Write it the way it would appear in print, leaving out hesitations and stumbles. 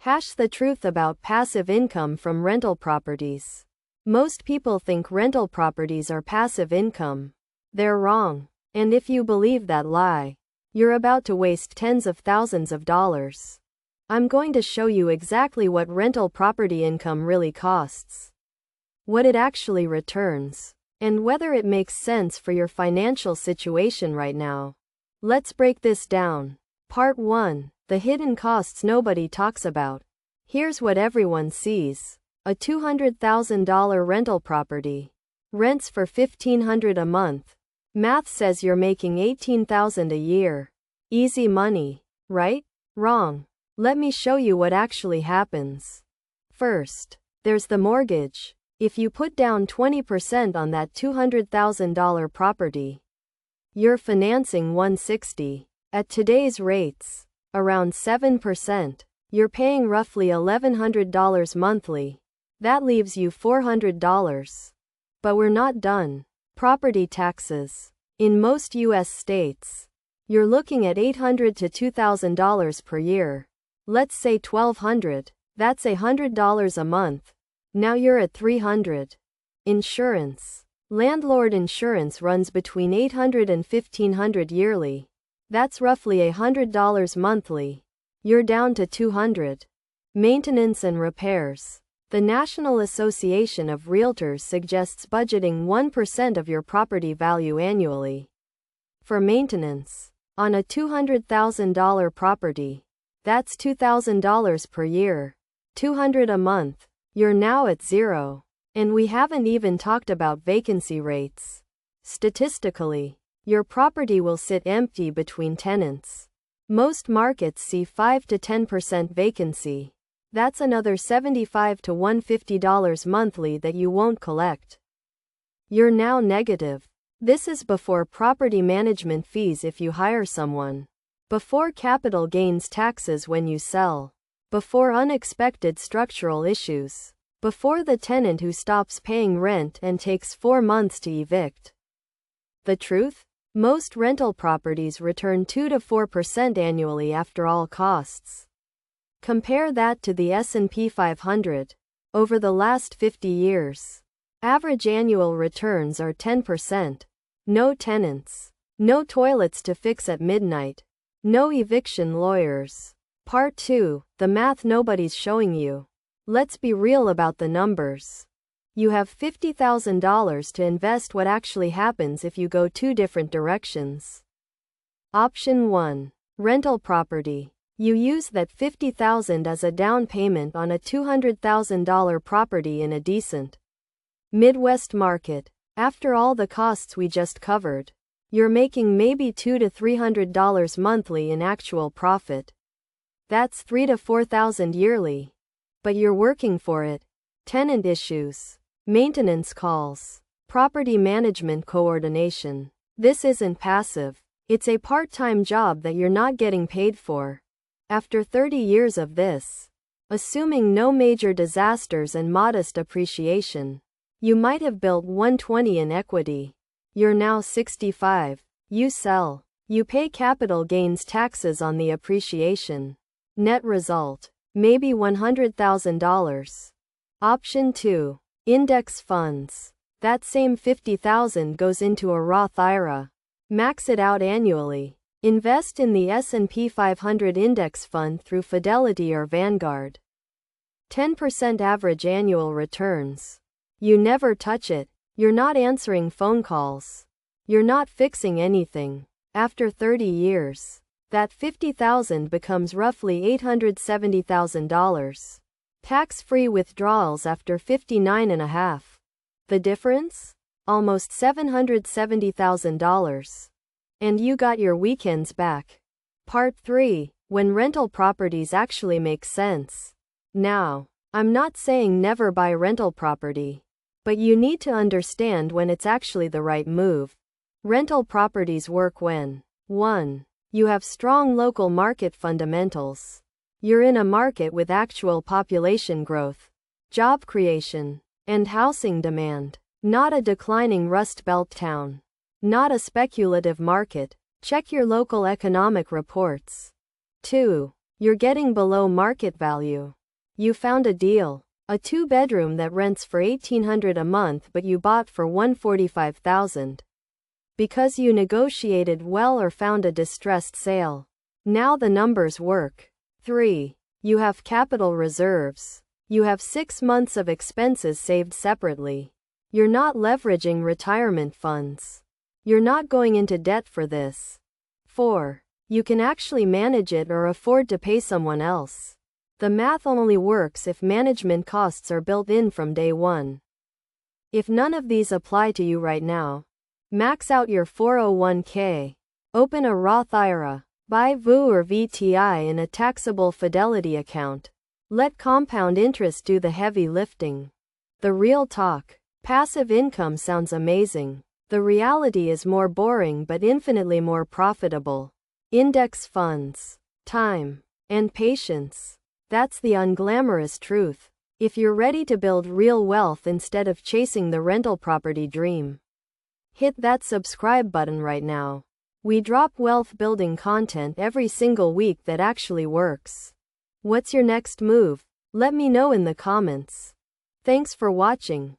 Hash the truth about passive income from rental properties. Most people think rental properties are passive income. They're wrong. And if you believe that lie, you're about to waste tens of thousands of dollars. I'm going to show you exactly what rental property income really costs, what it actually returns, and whether it makes sense for your financial situation right now. Let's break this down. Part 1. The hidden costs nobody talks about. Here's what everyone sees. A $200,000 rental property. Rents for $1,500 a month. Math says you're making $18,000 a year. Easy money, right? Wrong. Let me show you what actually happens. First, there's the mortgage. If you put down 20% on that $200,000 property, you're financing $160,000. At today's rates, around 7%, you're paying roughly $1,100 monthly. That leaves you $400. But we're not done. Property taxes. In most U.S. states, you're looking at $800 to $2,000 per year. Let's say $1,200. That's $100 a month. Now you're at $300. Insurance. Landlord insurance runs between $800 and $1,500 yearly. That's roughly $100 monthly. You're down to $200. Maintenance and repairs. The National Association of Realtors suggests budgeting 1% of your property value annually for maintenance. On a $200,000 property, that's $2,000 per year. $200 a month. You're now at zero. And we haven't even talked about vacancy rates. Statistically, your property will sit empty between tenants. Most markets see 5 to 10% vacancy. That's another $75 to $150 monthly that you won't collect. You're now negative. This is before property management fees if you hire someone, before capital gains taxes when you sell, before unexpected structural issues, before the tenant who stops paying rent and takes 4 months to evict. The truth? Most rental properties return 2 to 4% annually after all costs. Compare that to the S&P 500. Over the last 50 years, average annual returns are 10%. No tenants. No toilets to fix at midnight. No eviction lawyers. Part 2. The math nobody's showing you. Let's be real about the numbers. You have $50,000 to invest. What actually happens if you go 2 different directions? Option 1. Rental property. You use that $50,000 as a down payment on a $200,000 property in a decent Midwest market. After all the costs we just covered, you're making maybe $200 to $300 monthly in actual profit. That's $3,000 to $4,000 yearly. But you're working for it. Tenant issues, maintenance calls, property management coordination. This isn't passive. It's a part-time job that you're not getting paid for. After 30 years of this, assuming no major disasters and modest appreciation, you might have built $120 in equity. You're now 65. You sell. You pay capital gains taxes on the appreciation. Net result, maybe $100,000. Option 2. Index funds. That same $50,000 goes into a Roth IRA. Max it out annually. Invest in the S&P 500 index fund through Fidelity or Vanguard. 10% average annual returns. You never touch it. You're not answering phone calls. You're not fixing anything. After 30 years, that $50,000 becomes roughly $870,000. Tax-free withdrawals after 59.5. The difference? Almost $770,000. And you got your weekends back. Part 3. When rental properties actually make sense. Now, I'm not saying never buy rental property, but you need to understand when it's actually the right move. Rental properties work when 1. You have strong local market fundamentals. You're in a market with actual population growth, job creation, and housing demand. Not a declining Rust Belt town. Not a speculative market. Check your local economic reports. 2. You're getting below market value. You found a deal. A 2-bedroom that rents for $1,800 a month but you bought for $145,000. Because you negotiated well or found a distressed sale. Now the numbers work. 3. You have capital reserves. You have 6 months of expenses saved separately. You're not leveraging retirement funds. You're not going into debt for this. 4. You can actually manage it or afford to pay someone else. The math only works if management costs are built in from day one. If none of these apply to you right now, max out your 401k. Open a Roth IRA. Buy VU or VTI in a taxable fidelity account. Let compound interest do the heavy lifting. The real talk. Passive income sounds amazing. The reality is more boring but infinitely more profitable. Index funds. Time. And patience. That's the unglamorous truth. If you're ready to build real wealth instead of chasing the rental property dream, hit that subscribe button right now. We drop wealth building content every single week that actually works. What's your next move? Let me know in the comments. Thanks for watching.